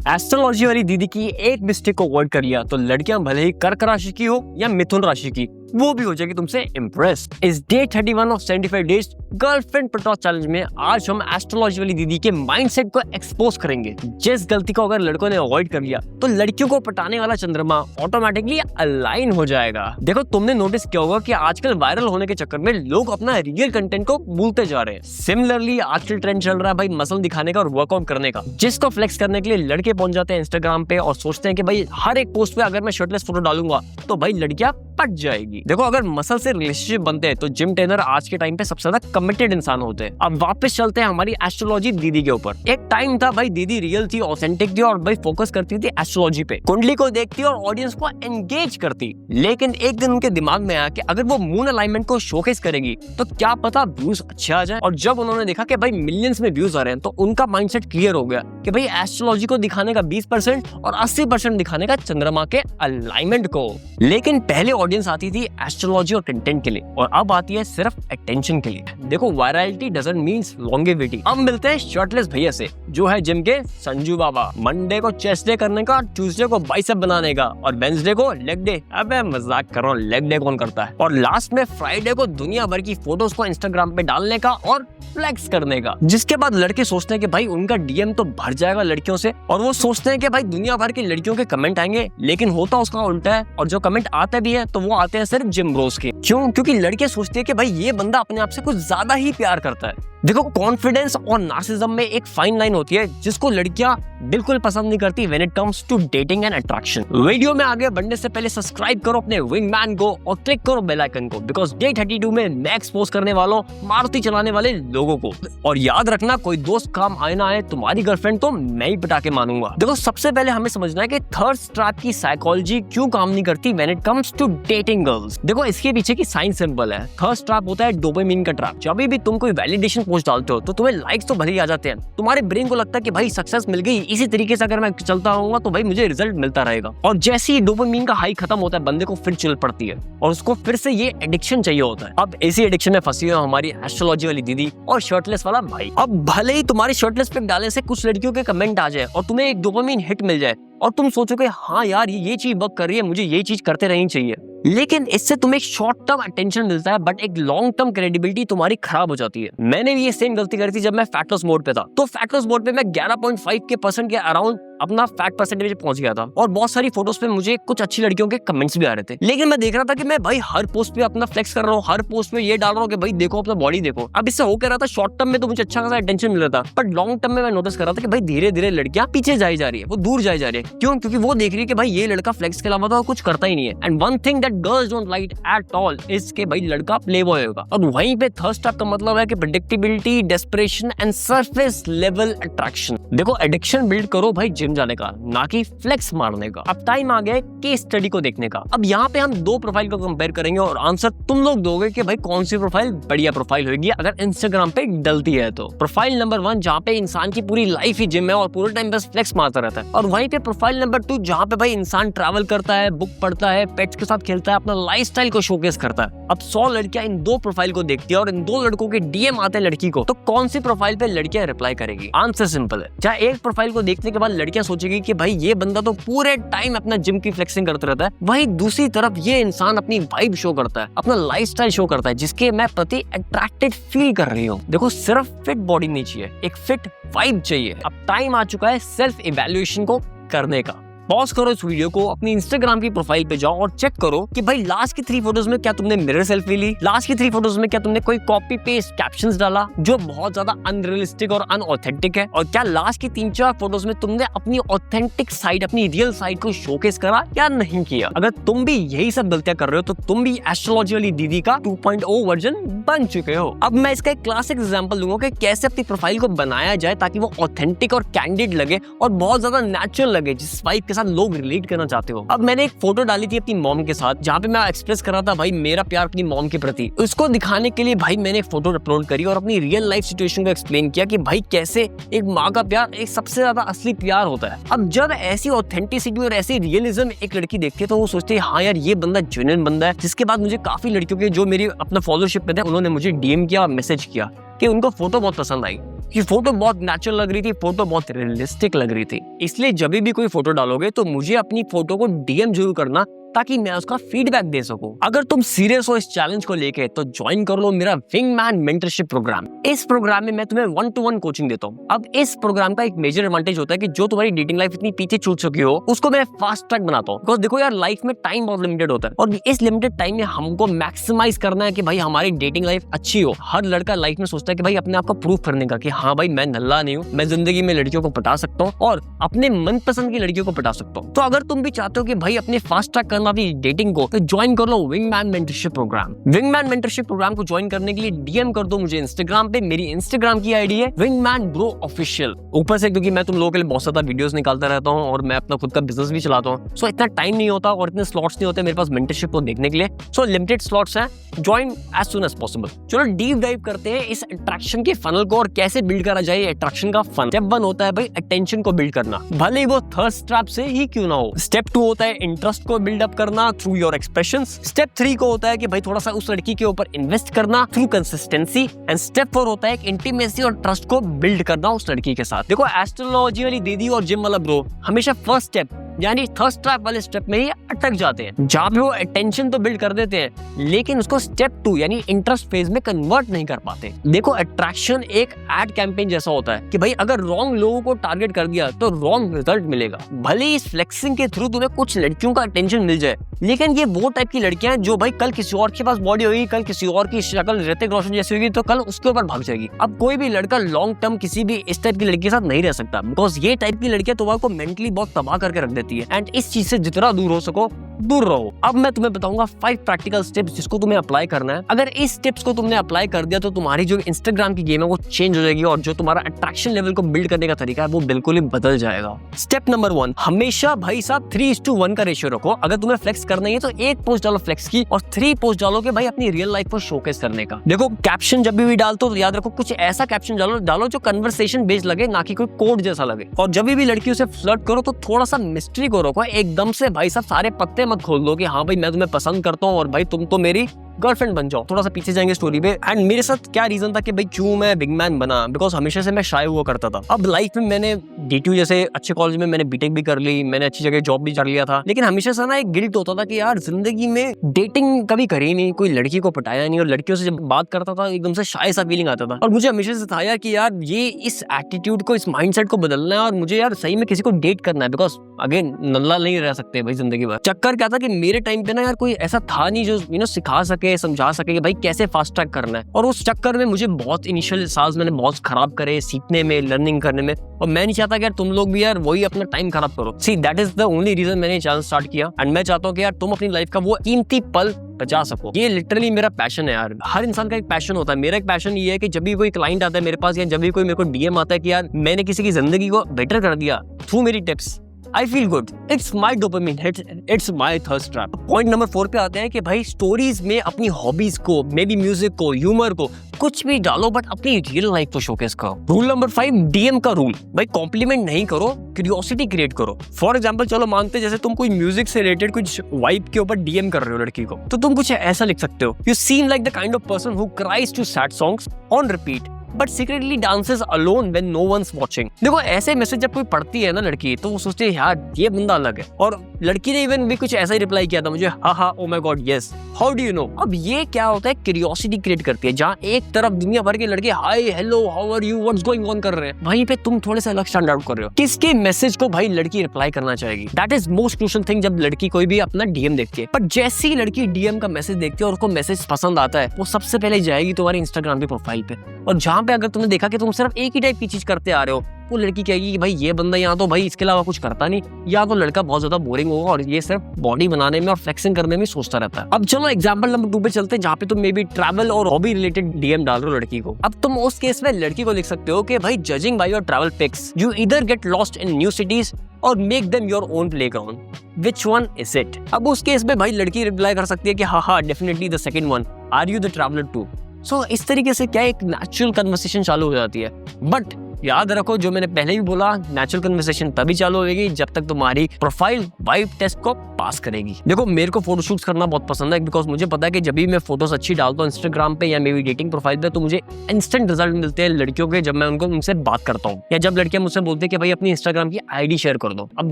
Astrology वाली दीदी की एक मिस्टेक को अवॉइड कर लिया तो लड़कियां भले ही कर्क राशि की हो या मिथुन राशि की, वो भी हो जाएगी तुमसे इम्प्रेस। इस डे 31 ऑफ 75 डेज गर्लफ्रेंड पटाओ चैलेंज में आज हम एस्ट्रोलॉजी वाली दीदी के माइंडसेट को एक्सपोज करेंगे। जिस गलती को अगर लड़कों ने अवॉइड कर लिया तो लड़कियों को पटाने वाला चंद्रमा ऑटोमेटिकली अलाइन हो जाएगा। देखो, तुमने नोटिस किया होगा कि आजकल वायरल होने के चक्कर में लोग अपना रियल कंटेंट को भूलते जा रहे हैं। सिमिलरली आजकल ट्रेंड चल रहा है भाई मसल दिखाने का और वर्कआउट करने का, जिसको फ्लेक्स करने के लिए लड़के पहुंच जाते हैं इंस्टाग्राम पे और सोचते हैं कि भाई हर एक पोस्ट पे अगर मैं शर्टलेस फोटो डालूंगा तो भाई लड़कियां पट जाएगी। देखो, अगर मसल से रिलेशनशिप बनते हैं तो जिम ट्रेनर आज के टाइम पे सबसे ज्यादा कमिटेड इंसान होते हैं। अब वापस चलते हैं हमारी एस्ट्रोलॉजी दीदी के ऊपर। एक टाइम था भाई दीदी रियल थी, ऑथेंटिक थी और भाई फोकस करती थी एस्ट्रोलॉजी पे, कुंडली को देखती और ऑडियंस को एंगेज करती। लेकिन एक दिन उनके दिमाग में आया कि अगर वो मून अलाइनमेंट को शोकेस करेगी तो क्या पता व्यूज अच्छे आ जाए। और जब उन्होंने देखा कि भाई मिलियंस में व्यूज आ रहे हैं तो उनका माइंडसेट क्लियर हो गया कि भाई एस्ट्रोलॉजी को दिखाने का 20% और 80% दिखाने का चंद्रमा के अलाइनमेंट को। लेकिन पहले ऑडियंस आती थी एस्ट्रोलॉजी और कंटेंट के लिए और अब आती है सिर्फ अटेंशन के लिए। देखो, वायरलिटी डजंट मींस लॉन्गेविटी। अब मिलते हैं शर्टलेस भैया से जो है जिम के संजू बाबा। मंडे को चेस्ट डे करने का, ट्यूसडे को बाइसेप बनाने का और वेडनेसडे को लेग डे। अबे मजाक कर रहा हूं, लेग डे कौन करता है। और लास्ट में फ्राइडे को दुनिया भर की फोटोज को इंस्टाग्राम पे डालने का और फ्लेक्स करने का। जिसके बाद लड़के सोचते हैं कि भाई उनका डीएम तो भर जाएगा लड़कियों से और वो सोचते हैं कि भाई दुनिया भर की लड़कियों के कमेंट आएंगे, लेकिन होता उसका उल्टा है। और जो कमेंट आते भी है तो वो आते हैं सिर्फ जिम ब्रोस के। क्यों? क्योंकि लड़के सोचते हैं कि भाई ये बंदा अपने आप से कुछ ज्यादा ही प्यार करता है। देखो, कॉन्फिडेंस और नार्सिज्म में एक फाइन लाइन होती है जिसको लड़कियां बिल्कुल पसंद नहीं करती when it comes to dating and attraction. Video में आगे बढ़ने से पहले सब्सक्राइब करो अपने विंगमैन को और क्लिक करो बेल आइकन को, बिकॉज डे 32 में मैं एक्सपोज करने वाला हूं मारुति चलाने वाले लोगों को। और याद रखना, कोई दोस्त काम आए ना आए, तुम्हारी गर्लफ्रेंड तो मैं ही पटा के मानूंगा। देखो, सबसे पहले हमें समझना है कि थर्स्ट ट्रैप की साइकोलॉजी क्यों काम नहीं करती when it comes to dating girls. देखो, इसके पीछे की साइंस सिंपल है। थर्स्ट ट्रैप होता है डोपामिन का ट्रैप। जब भी तुम कोई वैलिडेशन पोस्ट डालते हो तो तुम्हें लाइक्स तो भले ही आ जाते हैं। तुम्हारे ब्रेन को लगता है कि भाई सक्सेस मिल गई, इसी तरीके से अगर मैं चलता रहूंगा तो भाई मुझे रिजल्ट मिलता रहेगा। और जैसे ही डोपामिन का हाई खत्म होता है बंदे को फिर चिल पड़ती है और उसको फिर से ये एडिक्शन चाहिए होता है। अब इसी एडिक्शन में फंसी है हमारी एस्ट्रोलॉजी वाली दीदी और शर्टलेस वाला भाई। अब भले ही तुम्हारी शर्टलेस पिक डालने से कुछ लड़कियों के कमेंट आ जाए और तुम्हें एक डोपामिन हिट मिल जाए और तुम सोचोगे हाँ यार ये चीज वर्क कर रही है, मुझे ये चीज करते रहनी चाहिए, लेकिन इससे तुम्हें एक शॉर्ट टर्म अटेंशन मिलता है बट एक लॉन्ग टर्म क्रेडिबिलिटी तुम्हारी खराब हो जाती है। मैंने भी ये सेम गलती करी थी जब मैं फैट लॉस मोड पे था। तो फैट लॉस मोड पे मैं 11.5% के अराउंड अपना फैट परसेंटेज पहुंच गया था और बहुत सारी फोटोज पे मुझे कुछ अच्छी लड़कियों के कमेंट्स भी आ रहे थे। लेकिन मैं देख रहा था कि मैं भाई हर पोस्ट पे अपना फ्लेक्स कर रहा हूँ, हर पोस्ट पे ये डाल रहा हूँ कि भाई देखो अपना बॉडी देखो। अब इससे हो क्या रहा था, शॉर्ट टर्म में तो मुझे अच्छा खासा अटेंशन मिल रहा था बट लॉन्ग टर्म में मैं नोटिस कर रहा था कि भाई धीरे धीरे लड़कियां पीछे जाई जा रही है, वो दूर जाई जा रही है। क्यों? क्योंकि वो देख रही है कि भाई ये लड़का फ्लेक्स के अलावा तो कुछ करता ही नहीं है। And one thing that girls don't like at all is के भाई लड़का प्लेबॉय होगा। और वहीं पे थर्ड स्टेप का मतलब है कि predictability, desperation and surface level attraction. देखो, एडिक्शन बिल्ड करो भाई जिम जाने का, ना कि फ्लेक्स मारने का। अब टाइम आ गया है केस स्टडी को देखने का। अब यहाँ पे हम दो प्रोफाइल को कंपेयर करेंगे और आंसर तुम लोग दोगे कि भाई कौन सी प्रोफाइल बढ़िया प्रोफाइल होगी अगर इंस्टाग्राम पे डलती है तो। प्रोफाइल नंबर 1 जहाँ पे इंसान की पूरी लाइफ ही जिम है और पूरे टाइम बस फ्लेक्स मारता रहता है, और वहीं पे प्रोफाइल नंबर 2 जहाँ पे भाई इंसान ट्रैवल करता है, बुक पढ़ता है, पेट्स के साथ खेलता है, अपना लाइफस्टाइल को शोकेस करता है। अब 100 लड़कियां इन दो प्रोफाइल को देखती है और इन दो लड़कों के डीएम आते हैं लड़की को, तो कौन सी प्रोफाइल पे लड़कियां रिप्लाई करेगी? आंसर सिंपल है। चाहे एक प्रोफाइल को देखने के बाद लड़कियां सोचेगी कि भाई ये बंदा तो पूरे टाइम अपना जिम की फ्लेक्सिंग करता रहता है, वहीं दूसरी तरफ ये इंसान अपनी वाइब शो करता है, अपना लाइफस्टाइल शो करता है जिसके मैं प्रति अट्रैक्टेड फील कर रही हूँ। देखो, सिर्फ फिट बॉडी नहीं चाहिए, एक फिट वाइब चाहिए। अब टाइम आ चुका है सेल्फ इवैल्यूएशन को करने का। पॉज करो इस वीडियो को, अपनी इंस्टाग्राम की प्रोफाइल पे जाओ और चेक करो कि भाई लास्ट की 3 फोटोज में क्या तुमने मिरर सेल्फी ली, लास्ट की 3 फोटोज में क्या तुमने कोई कॉपी पेस्ट कैप्शंस डाला जो बहुत ज्यादा अनरियलिस्टिक और अनऑथेंटिक है, और क्या लास्ट की 3-4 फोटोज में तुमने अपनी ऑथेंटिक साइड, अपनी रियल साइड को शोकेस करा या नहीं किया। अगर तुम भी यही सब गलतियां कर रहे हो तो तुम भी एस्ट्रोलॉजी वाली दीदी का 2.0 वर्जन बन चुके हो। अब मैं इसका एक क्लासिक एग्जांपल दूंगा कि कैसे अपनी प्रोफाइल को बनाया जाए ताकि वो ऑथेंटिक और कैंडिड लगे और बहुत ज्यादा नेचुरल लगे, जिस वाइब के साथ लोग रिलेट करना चाहते हो। अब मैंने एक फोटो डाली थी अपनी मॉम के साथ जहाँ पे मैं एक्सप्रेस कर रहा था भाई मेरा प्यार अपनी मॉम के प्रति। उसको दिखाने के लिए भाई मैंने एक फोटो अपलोड करी और अपनी रियल लाइफ सिचुएशन को एक्सप्लेन किया कि भाई कैसे एक माँ का प्यार एक सबसे ज्यादा असली प्यार होता है। अब जब ऐसी ऑथेंटिसिटी और ऐसी रियलिज्म एक लड़की देखती है तो वो सोचती है हाँ यार ये बंदा जेन्युइन बंदा है। जिसके बाद मुझे काफी लड़कियों के जो मेरी अपना फॉलोशिप पे थे उन्होंने मुझे डीएम किया और मैसेज किया कि उनको फोटो बहुत पसंद आई, कि फोटो बहुत नेचुरल लग रही थी, फोटो बहुत रियलिस्टिक लग रही थी। इसलिए जब भी कोई फोटो डालोगे तो मुझे अपनी फोटो को डीएम जरूर करना ताकि मैं उसका फीडबैक दे सकूं। अगर तुम सीरियस हो इस चैलेंज को लेके तो ज्वाइन कर लो मेरा विंगमैन मेंटरशिप प्रोग्राम। इस प्रोग्राम में मैं तुम्हें 1-to-1 कोचिंग देता हूँ। अब इस प्रोग्राम का एक मेजर एडवांटेज होता है कि जो तुम्हारी डेटिंग लाइफ इतनी पीछे छूट चुकी हो उसको मैं फास्ट ट्रैक बनाता हूँ। बिकॉज देखो यार, लाइफ में टाइम बहुत लिमिटेड होता है और इस लिमिटेड टाइम में हमको मैक्सिमाइज करना है कि भाई हमारी डेटिंग लाइफ अच्छी हो। हर लड़का लाइफ में सोचता है कि भाई अपने आप को प्रूव करने का कि हाँ भाई मैं नल्ला नहीं हूँ, मैं जिंदगी में लड़कियों को पटा सकता हूँ और अपने मनपसंद की लड़कियों को पटा सकता हूँ। तो अगर तुम भी चाहते हो कि भाई अपने फास्ट ट्रैक करना अपनी डेटिंग को, तो ज्वाइन कर लो wingman mentorship program. Wingman mentorship program को ज्वाइन करने के लिए डीएम कर दो मुझे इंस्टाग्राम पे। मेरी इंस्टाग्राम की आईडी है विंगमैन ब्रो ऑफिशियल। ऊपर से क्योंकि मैं तुम लोगों के लिए बहुत ज्यादा वीडियोस निकालता रहता हूँ और मैं अपना खुद का बिजनेस भी चलाता हूँ, सो इतना टाइम नहीं होता और इतने स्लॉट्स नहीं होते मेरे पास मेंटरशिप को देखने के लिए। सो लिमिटेड स्लॉट्स हैं, join as soon as possible. चलो डीप डाइव करते हैं इस अट्रैक्शन के फनल को और कैसे बिल्ड करा जाए अट्रैक्शन का फन। स्टेप 1 होता है भाई अटेंशन को बिल्ड करना, भले ही वो थर्स्ट ट्रैप से ही क्यों ना हो। स्टेप 2 होता है इंटरेस्ट को बिल्डअप करना थ्रू योर एक्सप्रेशंस। स्टेप 3 को होता है कि भाई थोड़ा सा उस लड़की के ऊपर इन्वेस्ट करना थ्रू कंसिस्टेंसी। एंड स्टेप 4 होता है इंटीमेसी और ट्रस्ट को बिल्ड करना उस लड़की के साथ। देखो एस्ट्रोलॉजी वाली दीदी और जिम वाला ब्रो हमेशा फर्स्ट स्टेप यानी थर्स्ट ट्रैप वाले स्टेप में ही अटक जाते हैं, जहां पे वो अटेंशन तो बिल्ड कर देते हैं लेकिन उसको स्टेप 2 यानी इंटरेस्ट फेज में कन्वर्ट नहीं कर पाते। देखो अट्रैक्शन एक एड कैंपेन जैसा होता है कि भाई अगर रॉन्ग लोगों को टारगेट कर दिया तो रॉन्ग रिजल्ट मिलेगा। भले ही इस फ्लेक्सिंग के थ्रू तुम्हें कुछ लड़कियों का अटेंशन मिल जाए, लेकिन ये वो टाइप की लड़कियां जो भाई कल किसी और के पास बॉडी होगी, कल किसी और की शक्ल ऋतिक रोशन जैसी होगी तो कल उसके ऊपर भाग जाएगी। अब कोई भी लड़का लॉन्ग टर्म किसी भी इस टाइप की लड़की के साथ नहीं रह सकता, बिकॉज ये टाइप की लड़कियां तुम्हारे को मेंटली बहुत तबाह करके रख देती है। एंड इस चीज से जितना दूर हो सको दूर रहो। अब मैं तुम्हें बताऊंगा 5 प्रैक्टिकल स्टेप्स जिसको तुम्हें अप्लाई करना है। अगर इस स्टेप्स को तुमने अप्लाई कर दिया तो तुम्हारी जो इंस्टाग्राम की गेम है वो चेंज हो जाएगी और जो तुम्हारा अट्रैक्शन लेवल को बिल्ड करने का तरीका है वो बिल्कुल ही बदल जाएगा। स्टेप नंबर 1, हमेशा भाई साहब 3:1 का रेशियो रखो। अगर तुम्हें फ्लेक्स करना है तो 1 पोस्ट डालो फ्लेक्स की और 3 पोस्ट डालो के भाई अपनी रियल लाइफ को शोकेस करने का। देखो कैप्शन जब भी डालते हो तो याद रखो कुछ ऐसा कैप्शन डालो जो कन्वर्सेशन बेस्ड लगे, ना कि कोई कोड जैसा लगे। और जब भी लड़कियों से फ्लर्ट करो तो थोड़ा सा मिस्ट्री को रखो, एकदम से भाई साहब सारे पत्ते मत खोल दो कि हाँ भाई मैं तुम्हें पसंद करता हूँ और भाई तुम तो मेरी गर्लफ्रेंड बन जाओ। थोड़ा सा पीछे जाएंगे स्टोरी पे। एंड मेरे साथ क्या रीजन था कि भाई क्यों मैं विंगमैन बना, बिकॉज हमेशा से मैं शाय हुआ करता था। अब लाइफ में मैंने DTU जैसे अच्छे कॉलेज में मैंने बीटेक भी कर ली, मैंने अच्छी जगह जॉब भी कर लिया था, लेकिन हमेशा से ना एक गिल्ट होता था कि यार जिंदगी में डेटिंग कभी करी नहीं, कोई लड़की को पटाया नहीं और लड़कियों से जब बात करता था एकदम से शाय सा फीलिंग आता था। और मुझे हमेशा से था यार कि यार ये इस एटीट्यूड को, इस माइंडसेट को बदलना है और मुझे यार सही में किसी को डेट करना है, बिकॉज अगेन नल्ला नहीं रह सकते भाई जिंदगी भर। चक्कर क्या था कि मेरे टाइम पे ना यार कोई ऐसा था नहीं जो सिखा सके, समझा सके भाई कैसे फास्ट ट्रैक करना है। और उस चक्कर में मुझे बहुत इनिशियल साल मैंने बहुत खराब करे सीखने में, लर्निंग करने में। और मैं नहीं चाहता कि यार तुम लोग भी यार वही अपना टाइम खराब करो। See that is the only reason मैंने चैनल स्टार्ट किया। एंड मैं चाहता हूँ कि यार तुम अपनी लाइफ का वो कीमती पल बचा सको। ये लिटरली मेरा पैशन है यार। हर इंसान का एक पैशन होता है। मेरा एक पैशन ये है कि जब भी कोई क्लाइंट आता है मेरे पास या जब भी कोई मेरे को DM आता है कि यार मैंने किसी की जिंदगी को बेटर कर दिया थ्रू मेरी tips, I feel good. It's my dopamine hit. It's my thirst trap. Point number 4 पे आते हैं कि भाई स्टोरीज में अपनी हॉबीज को, मे बी म्यूजिक को, ह्यूमर को, कुछ भी डालो बट अपनी रियल लाइफ को शोकेस करो। रूल नंबर 5, DM का रूल। भाई कॉम्प्लीमेंट नहीं करो, क्यूरियोसिटी क्रिएट करो। फॉर एग्जाम्पल चलो मानते जैसे तुम कोई म्यूजिक से रिलेटेड कुछ वाइब के ऊपर DM कर रहे हो लड़की को, तो तुम कुछ ऐसा लिख सकते हो, you seem like the kind of person who cries to sad songs on repeat but secretly dances alone when no one's watching. देखो ऐसे मैसेज जब कोई पढ़ती है ना लड़की, तो वो सोचती है यार ये बंदा अलग है। और लड़की ने इवन भी कुछ ऐसा ही रिप्लाई किया था मुझे, हाँ oh my God yes, how do you know. अब ये क्या होता है, क्यूरियोसिटी क्रिएट करती है। जहाँ एक तरफ दुनिया भर के लड़के hi hello how are you what's going on कर रहे हैं, वहीं पे तुम थोड़े से अलग स्टैंड आउट कर रहे हो। किसके मैसेज को भाई लड़की रिप्लाई करना चाहेगी, that is most crucial thing जब लड़की कोई भी अपना DM देखती है। बट जैसे ही लड़की DM का मैसेज देखती है और उसको मैसेज पसंद आता है, वो सबसे पहले जाएगी तुम्हारे इंस्टाग्राम की प्रोफाइल पे। और जहाँ पे अगर तुमने देखा कि तुम सिर्फ एक ही टाइप की चीज करते आ रहे हो, वो लड़की कहेगी कि भाई ये बंदा यहाँ तो भाई इसके अलावा कुछ करता नहीं, या तो लड़का बहुत ज्यादा बोरिंग होगा और ये सिर्फ बॉडी बनाने में और फ्लेक्सिंग करने में सोचता रहता है। अब चलो एग्जांपल नंबर 2 पे चलते हैं, जहाँ पे तुम मे बी ट्रैवल और हॉबी रिलेटेड DM डाल रहे हो लड़की को। अब तुम उस केस में लड़की को लिख सकते हो कि भाई judging by your travel pics you either get lost in new cities और make them your own playground, which one is it. अब उस केस में भाई लड़की रिप्लाई कर सकती है कि हाँ definitely the second one, are you the traveller too. सो इस तरीके से क्या एक नेचुरल कन्वर्सेशन चालू हो जाती है। बट याद रखो जो मैंने पहले भी बोला, नेचुरल कन्वर्सेशन तभी चालू होगी जब तक तुम्हारी प्रोफाइल वाइब टेस्ट को पास करेगी। देखो मेरे को फोटोशूट्स करना बहुत पसंद है, बिकॉज मुझे पता है कि जब भी मैं फोटोज अच्छी डालता हूँ इंस्टाग्राम पे या मेरी डेटिंग प्रोफाइल पे, तो मुझे इंस्टेंट रिजल्ट मिलते हैं लड़कियों के जब मैं उनसे बात करता हूँ, या जब लड़कियां मुझसे बोलती है कि भाई अपनी इंस्टाग्राम की आईडी शेयर कर दो। अब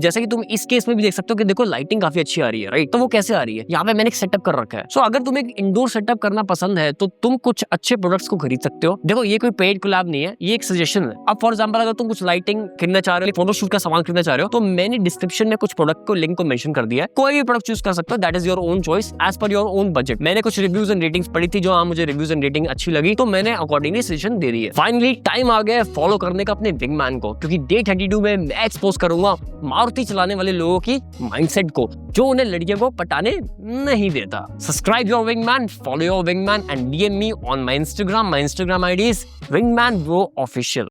जैसे कि तुम इस केस में भी देख सकते हो कि देखो लाइटिंग काफी अच्छी आ रही है, राइट? तो वो कैसे आ रही है, यहाँ पे मैंने एक सेटअप कर रखा है। सो अगर तुम्हें एक इंडोर सेटअप करना पसंद है तो तुम कुछ अच्छे प्रोडक्ट्स को खरीद सकते हो। देखो ये कोई पेड कोलैब नहीं है, ये एक सजेशन है। अब फॉर एग्जांपल अगर तुम कुछ लाइटिंग खरीदना चाह रहे हो, फोटोशूट का सामान खरीदना चाह रहे हो, तो मैंने डिस्क्रिप्शन में कुछ प्रोडक्ट को लिंक को मेंशन कर दिया है। कोई भी प्रोडक्ट चूज कर सकते हो, that is your own choice as per your own budget. मैंने कुछ रिव्यूज एंड रेटिंग्स पढ़ी थी, जो मुझे रिव्यूज एंड रेटिंग अच्छी लगी, तो मैंने अकॉर्डिंगली सजेशन दे दी है। फाइनली टाइम आ गया फॉलो करने का अपने विंगमैन को, क्योंकि डे 32 में मैं एक्सपोज करूंगा मारुति चलाने वाले लोगों की माइंडसेट को, जो उन्हें लड़कियों को पटाने नहीं देता। Subscribe your wingman, follow your wingman and DM me on my Instagram. My Instagram ID is wingmanbroofficial.